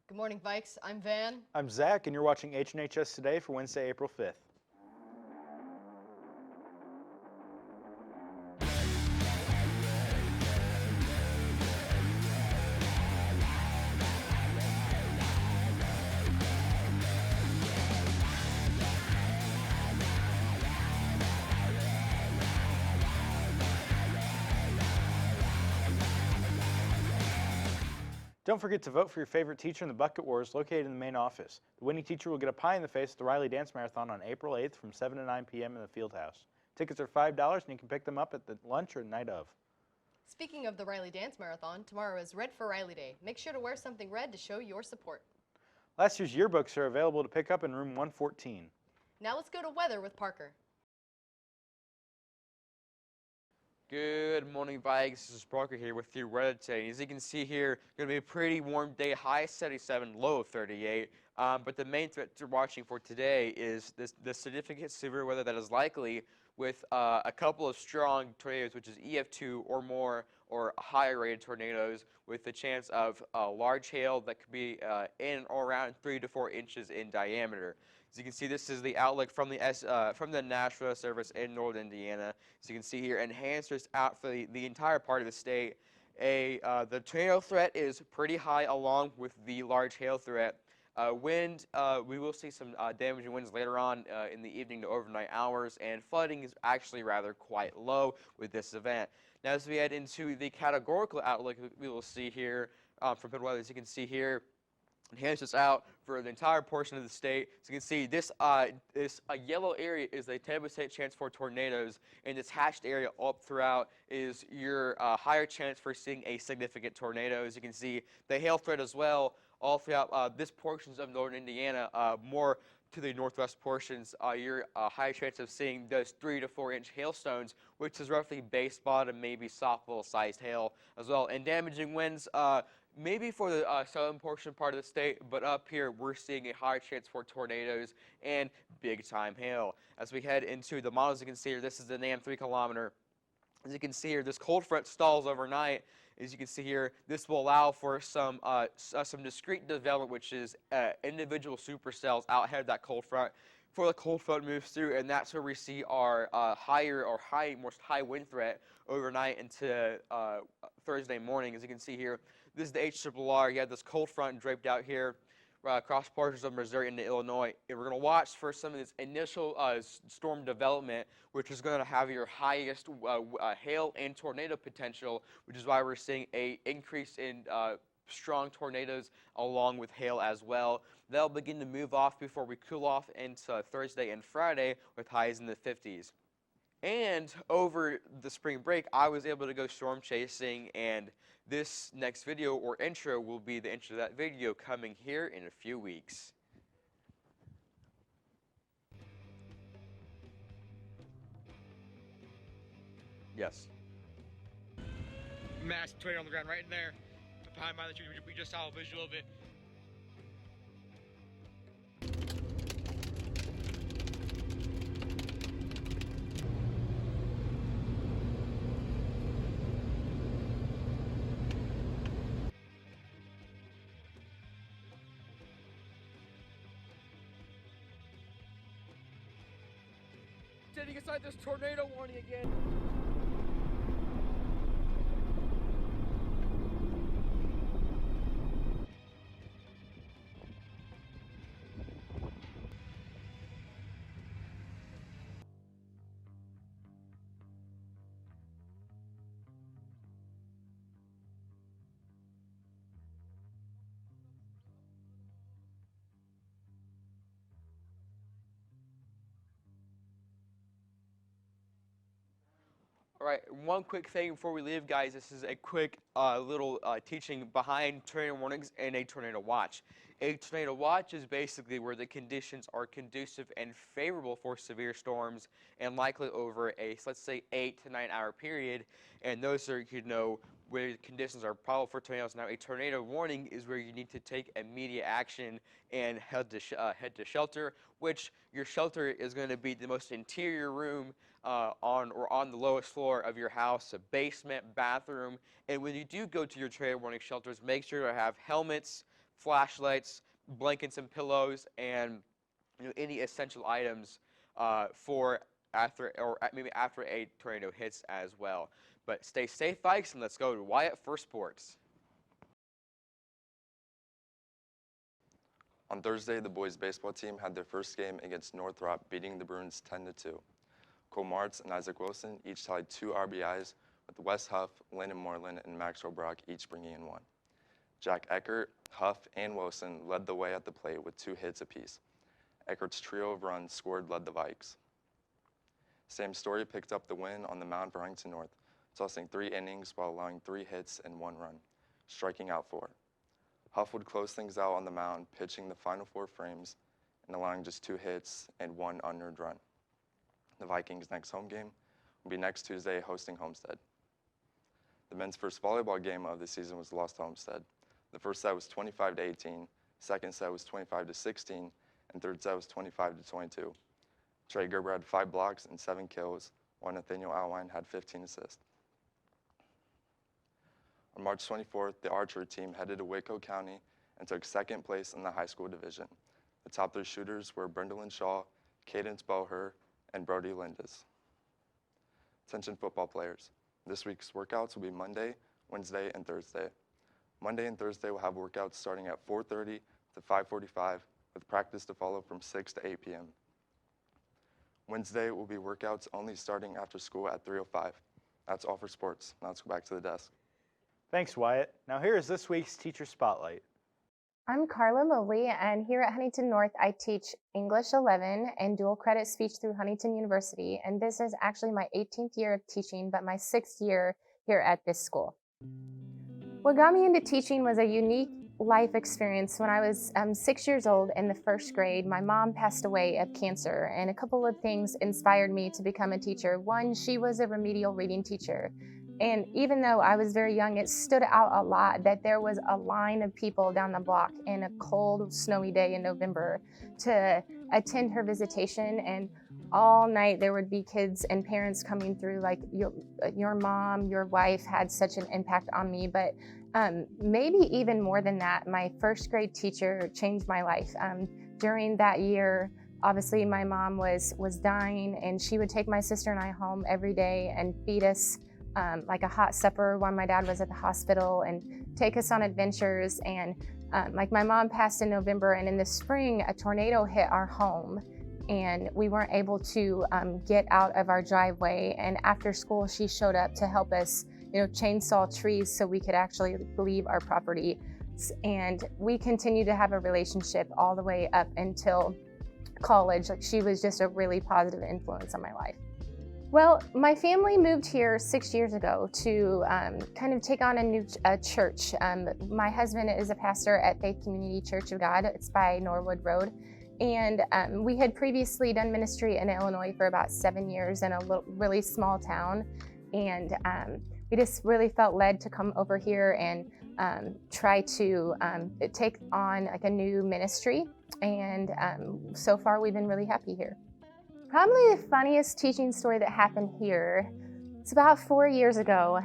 Good morning, Vikes. I'm Van. I'm Zach, and you're watching HNHS Today for Wednesday, April 5th. Don't forget to vote for your favorite teacher in the Bucket Wars located in the main office. The winning teacher will get a pie in the face at the Riley Dance Marathon on April 8th from 7 to 9 p.m. in the field house. Tickets are $5 and you can pick them up at the lunch or night of. Speaking of the Riley Dance Marathon, tomorrow is Red for Riley Day. Make sure to wear something red to show your support. Last year's yearbooks are available to pick up in room 114. Now let's go to weather with Parker. Good morning, Vikes. This is Parker here with your weather today. As you can see here, going to be a pretty warm day, high 77, low of 38. But the main threat you're watching for today is the significant severe weather that is likely with a couple of strong tornadoes, which is EF2 or more, or higher rated tornadoes with the chance of large hail that could be in or around 3 to 4 inches in diameter. As you can see, this is the outlook from the National Weather Service in northern Indiana. As you can see here, enhancers out for the entire part of the state. The tornado threat is pretty high along with the large hail threat. Wind, we will see some damaging winds later on in the evening to overnight hours, and flooding is actually rather quite low with this event. Now, as we head into the categorical outlook, we will see here from Weather, as you can see here, enhances out for the entire portion of the state. So you can see this yellow area is a 10% chance for tornadoes, and this hatched area up throughout is your higher chance for seeing a significant tornado. As you can see, the hail threat as well all throughout this portions of northern Indiana, more to the northwest portions, your high chance of seeing those 3 to 4 inch hailstones, which is roughly baseball and maybe softball-sized hail as well. And damaging winds, maybe for the southern portion part of the state, but up here we're seeing a higher chance for tornadoes and big-time hail. As we head into the models, you can see here, this is the NAM 3 kilometer. As you can see here, this cold front stalls overnight. As you can see here, this will allow for some discrete development, which is individual supercells out ahead of that cold front. Before the cold front moves through, and that's where we see our most high wind threat overnight into Thursday morning. As you can see here, this is the HRRR. You have this cold front draped out here across portions of Missouri into Illinois. And we're going to watch for some of this initial storm development, which is going to have your highest hail and tornado potential, which is why we're seeing an increase in strong tornadoes along with hail as well. They'll begin to move off before we cool off into Thursday and Friday with highs in the 50s. And over the spring break, I was able to go storm chasing, and this next video or intro will be the intro to that video coming here in a few weeks. Yes. Massive tornado on the ground right in there. Behind by the tree, we just saw a visual of it. Standing inside this tornado warning again. All right, one quick thing before we leave, guys. This is a quick little teaching behind tornado warnings and a tornado watch. A tornado watch is basically where the conditions are conducive and favorable for severe storms and likely over a, let's say, 8 to 9 hour period. And those are, where the conditions are probable for tornadoes. Now, a tornado warning is where you need to take immediate action and head to shelter, which your shelter is going to be the most interior room on the lowest floor of your house, a basement, bathroom. And when you do go to your tornado warning shelters, make sure to have helmets, flashlights, blankets and pillows, and any essential items for maybe after a tornado hits as well. But stay safe, Vikes, and let's go to Wyatt for sports. On Thursday, the boys' baseball team had their first game against Northrop, beating the Bruins 10-2. Cole Martz and Isaac Wilson each tied 2 RBIs, with Wes Huff, Landon Moreland, and Maxwell Brock each bringing in 1. Jack Eckert, Huff, and Wilson led the way at the plate with 2 hits apiece. Eckert's trio of runs scored led the Vikes. Sam Story picked up the win on the mound for Huntington North, tossing 3 innings while allowing 3 hits and 1 run, striking out 4. Huff would close things out on the mound, pitching the final 4 frames and allowing just 2 hits and 1 unearned run. The Vikings' next home game will be next Tuesday, hosting Homestead. The men's first volleyball game of the season was lost to Homestead. The first set was 25-18, second set was 25-16, and third set was 25-22. Trey Gerber had 5 blocks and 7 kills, while Nathaniel Alwine had 15 assists. On March 24th, the archery team headed to Waco County and took 2nd place in the high school division. The top 3 shooters were Brendelyn Shaw, Cadence Boher, and Brody Lindes. Attention football players. This week's workouts will be Monday, Wednesday, and Thursday. Monday and Thursday will have workouts starting at 4:30 to 5:45, with practice to follow from 6 to 8 p.m. Wednesday will be workouts only starting after school at 3:05. That's all for sports. Now let's go back to the desk. Thanks, Wyatt. Now here is this week's Teacher Spotlight. I'm Carla Mobley, and here at Huntington North, I teach English 11 and dual credit speech through Huntington University, and this is actually my 18th year of teaching, but my 6th year here at this school. What got me into teaching was a unique life experience. When I was 6 years old in the 1st grade, my mom passed away of cancer, and a couple of things inspired me to become a teacher. One, she was a remedial reading teacher. And even though I was very young, it stood out a lot that there was a line of people down the block in a cold, snowy day in November to attend her visitation. And all night there would be kids and parents coming through like, your mom, your wife had such an impact on me. But maybe even more than that, my 1st grade teacher changed my life. During that year, obviously my mom was dying, and she would take my sister and I home every day and feed us like a hot supper while my dad was at the hospital, and take us on adventures. And like my mom passed in November, and in the spring a tornado hit our home and we weren't able to get out of our driveway. And after school she showed up to help us, chainsaw trees so we could actually leave our property. And we continued to have a relationship all the way up until college. Like, she was just a really positive influence on my life. Well, my family moved here 6 years ago to kind of take on a new church. My husband is a pastor at Faith Community Church of God. It's by Norwood Road. And we had previously done ministry in Illinois for about 7 years in a really small town. And we just really felt led to come over here and try to take on like a new ministry. And so far we've been really happy here. Probably the funniest teaching story that happened here, it's about 4 years ago.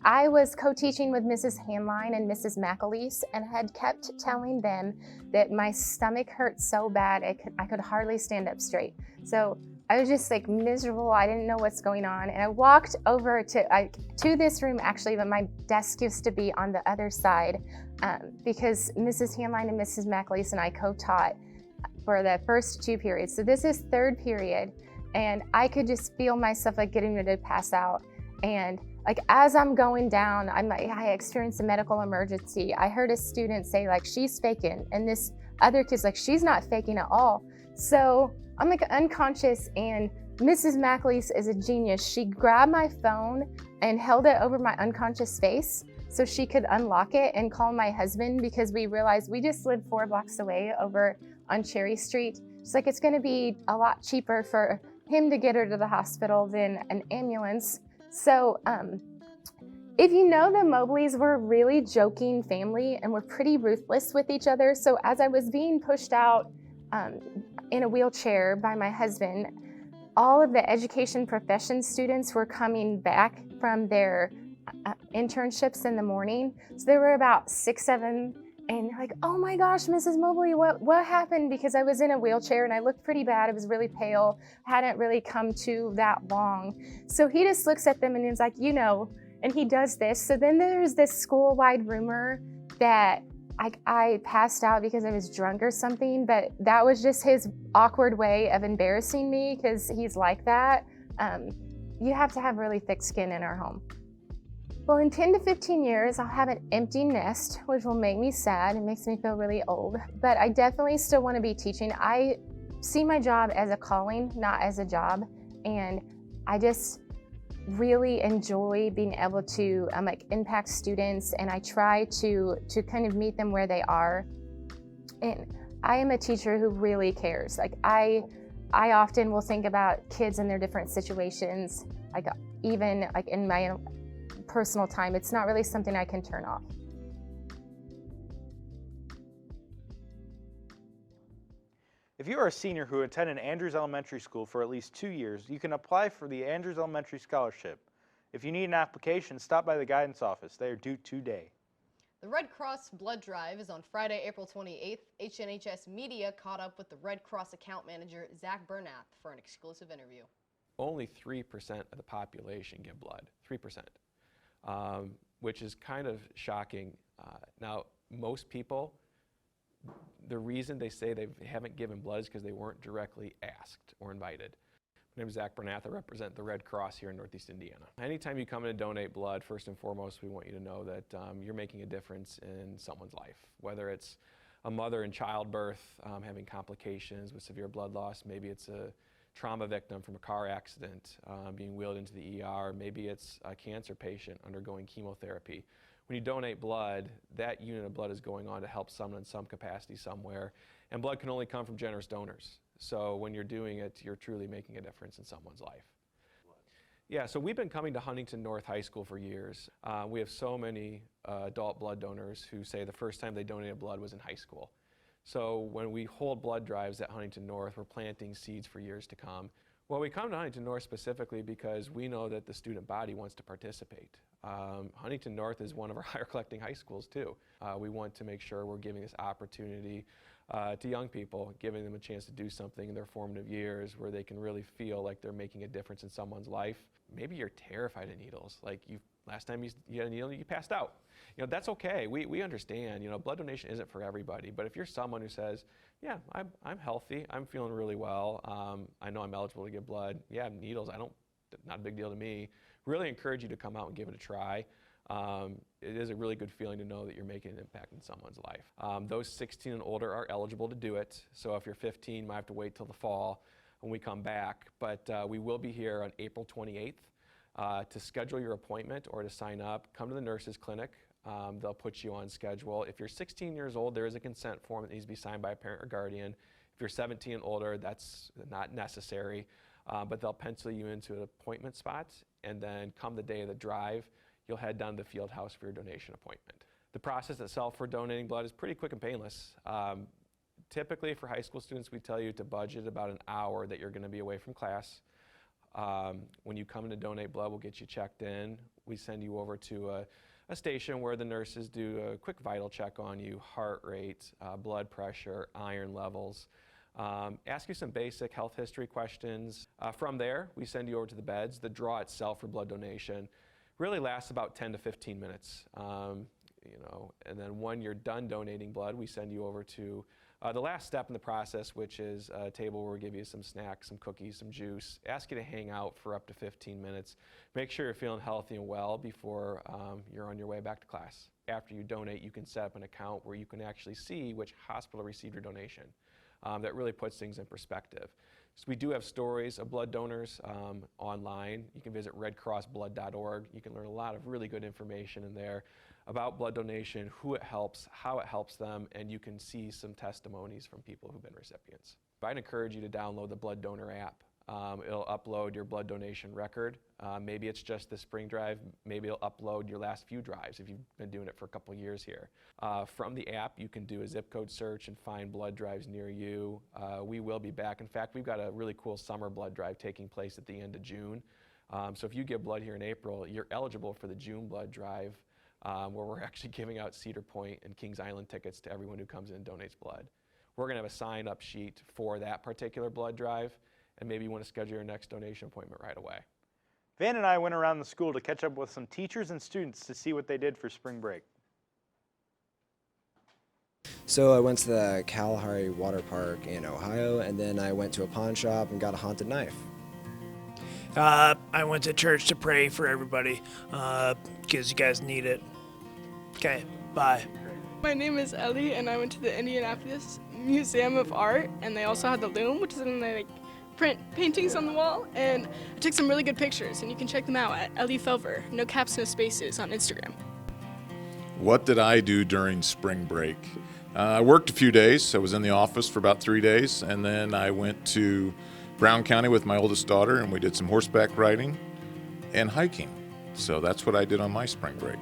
I was co-teaching with Mrs. Hanline and Mrs. McAleese, and had kept telling them that my stomach hurt so bad I could hardly stand up straight. So I was just like miserable. I didn't know what's going on. And I walked over to this room actually, but my desk used to be on the other side because Mrs. Hanline and Mrs. McAleese and I co-taught for the first 2 periods. So this is 3rd period, and I could just feel myself like getting ready to pass out. And like as I'm going down, I experienced a medical emergency. I heard a student say like, she's faking, and this other kid's like, she's not faking at all. So I'm like unconscious, and Mrs. McAleese is a genius. She grabbed my phone and held it over my unconscious face so she could unlock it and call my husband, because we realized we just lived 4 blocks away over on Cherry Street. It's like, it's gonna be a lot cheaper for him to get her to the hospital than an ambulance. So if you know, the Mobleys were a really joking family and were pretty ruthless with each other. So as I was being pushed out in a wheelchair by my husband, all of the education profession students were coming back from their internships in the morning. So there were about 6 of them, And like, oh my gosh, Mrs. Mobley, what happened? Because I was in a wheelchair and I looked pretty bad. I was really pale, hadn't really come to that long. So he just looks at them and he's like, and he does this. So then there's this school-wide rumor that I passed out because I was drunk or something, but that was just his awkward way of embarrassing me because he's like that. You have to have really thick skin in our home. Well, in 10 to 15 years, I'll have an empty nest, which will make me sad. It makes me feel really old, but I definitely still want to be teaching. I see my job as a calling, not as a job, and I just really enjoy being able to impact students, and I try to kind of meet them where they are. And I am a teacher who really cares. Like I often will think about kids in their different situations, even in my personal time. It's not really something I can turn off. If you are a senior who attended Andrews Elementary School for at least 2 years, you can apply for the Andrews Elementary Scholarship. If you need an application, stop by the guidance office. They are due today. The Red Cross Blood Drive is on Friday, April 28th. HNHS Media caught up with the Red Cross account manager, Zach Bernath, for an exclusive interview. Only 3% of the population give blood, 3%. Which is kind of shocking. Now, most people, the reason they say they haven't given blood is because they weren't directly asked or invited. My name is Zach Bernath. I represent the Red Cross here in Northeast Indiana. Anytime you come in and donate blood, first and foremost, we want you to know that you're making a difference in someone's life. Whether it's a mother in childbirth having complications with severe blood loss, maybe it's a trauma victim from a car accident being wheeled into the ER. Maybe it's a cancer patient undergoing chemotherapy. When you donate blood, that unit of blood is going on to help someone in some capacity somewhere, and blood can only come from generous donors. So when you're doing it, you're truly making a difference in someone's life. Yeah, so we've been coming to Huntington North High School for years. We have so many adult blood donors who say the first time they donated blood was in high school. So when we hold blood drives at Huntington North, we're planting seeds for years to come. Well, we come to Huntington North specifically because we know that the student body wants to participate. Huntington North is one of our higher collecting high schools too. We want to make sure we're giving this opportunity to young people, giving them a chance to do something in their formative years where they can really feel like they're making a difference in someone's life. Maybe you're terrified of needles, like last time you had a needle, you passed out. That's okay. We understand. Blood donation isn't for everybody. But if you're someone who says, yeah, I'm healthy, I'm feeling really well, I know I'm eligible to give blood. Yeah, needles, not a big deal to me. Really encourage you to come out and give it a try. It is a really good feeling to know that you're making an impact in someone's life. Those 16 and older are eligible to do it. So if you're 15, you might have to wait till the fall when we come back. But we will be here on April 28th. To schedule your appointment or to sign up, come to the nurses clinic. They'll put you on schedule. If you're 16 years old, there is a consent form that needs to be signed by a parent or guardian. If you're 17 and older, that's not necessary, but they'll pencil you into an appointment spot, and then come the day of the drive, you'll head down to the field house for your donation appointment. The process itself for donating blood is pretty quick and painless. Typically for high school students, we tell you to budget about an hour that you're going to be away from class. When you come in to donate blood, we'll get you checked in. We send you over to a station where the nurses do a quick vital check on you, heart rate, blood pressure, iron levels, ask you some basic health history questions. From there, we send you over to the beds. The draw itself for blood donation really lasts about 10 to 15 minutes. And then when you're done donating blood, we send you over to the last step in the process, which is a table where we give you some snacks, some cookies, some juice, ask you to hang out for up to 15 minutes. Make sure you're feeling healthy and well before you're on your way back to class. After you donate, you can set up an account where you can actually see which hospital received your donation. That really puts things in perspective. So we do have stories of blood donors online. You can visit redcrossblood.org. You can learn a lot of really good information in there about blood donation, who it helps, how it helps them, and you can see some testimonies from people who've been recipients. I'd encourage you to download the Blood Donor app. It'll upload your blood donation record. Maybe it's just the spring drive. Maybe it'll upload your last few drives if you've been doing it for a couple years here. From the app, you can do a zip code search and find blood drives near you. We will be back. In fact, we've got a really cool summer blood drive taking place at the end of June. So if you give blood here in April, you're eligible for the June blood drive where we're actually giving out Cedar Point and Kings Island tickets to everyone who comes in and donates blood. We're going to have a sign-up sheet for that particular blood drive, and maybe you want to schedule your next donation appointment right away. Van and I went around the school to catch up with some teachers and students to see what they did for spring break. So I went to the Kalahari Water Park in Ohio, and then I went to a pawn shop and got a haunted knife. I went to church to pray for everybody, because you guys need it. Okay, bye. My name is Ellie, and I went to the Indianapolis Museum of Art, and they also had the Loom, which is when they like print paintings on the wall, and I took some really good pictures, and you can check them out at Ellie Felver, no caps, no spaces, on Instagram. What did I do during spring break? I worked a few days. I was in the office for about 3 days, and then I went to Brown County with my oldest daughter, and we did some horseback riding and hiking. So that's what I did on my spring break.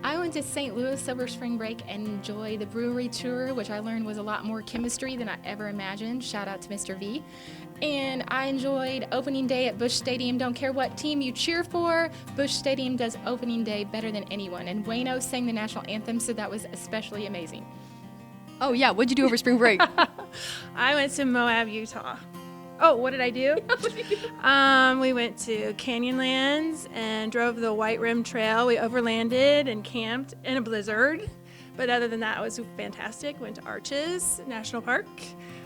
I went to St. Louis over spring break and enjoyed the brewery tour, which I learned was a lot more chemistry than I ever imagined. Shout out to Mr. V. And I enjoyed opening day at Busch Stadium. Don't care what team you cheer for, Busch Stadium does opening day better than anyone. And Wayno sang the national anthem, so that was especially amazing. Oh yeah, what'd you do over spring break? I went to Moab, Utah. Oh, what did I do? We went to Canyonlands and drove the White Rim Trail. We overlanded and camped in a blizzard. But other than that, it was fantastic. Went to Arches National Park.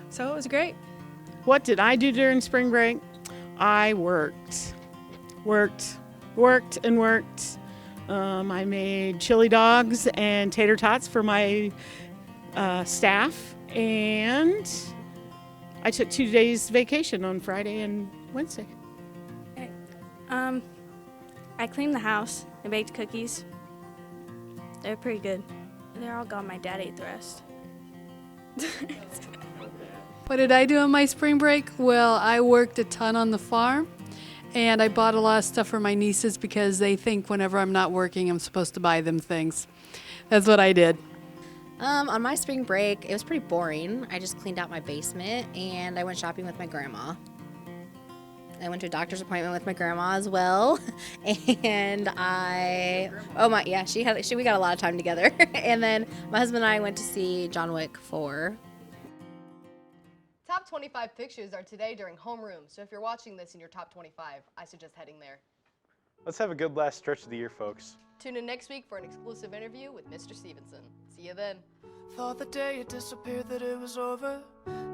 So it was great. What did I do during spring break? I worked. I made chili dogs and tater tots for my staff, and I took 2 days vacation on Friday and Wednesday. Okay. I cleaned the house. I baked cookies. They're pretty good. They're all gone. My dad ate the rest. What did I do on my spring break? Well, I worked a ton on the farm, and I bought a lot of stuff for my nieces because they think whenever I'm not working, I'm supposed to buy them things. That's what I did. On my spring break, it was pretty boring. I just cleaned out my basement, and I went shopping with my grandma. I went to a doctor's appointment with my grandma as well, and we got a lot of time together. And then my husband and I went to see John Wick 4. Top 25 pictures are today during homeroom, so if you're watching this in your top 25, I suggest heading there. Let's have a good last stretch of the year, folks. Tune in next week for an exclusive interview with Mr. Stevenson. See you then. Thought the day it disappeared that it was over.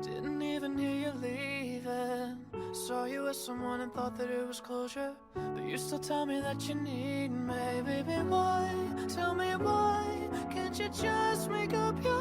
Didn't even hear you leaving. Saw you with someone and thought that it was closure. But you still tell me that you need me. Baby, why? Tell me why? Can't you just make up your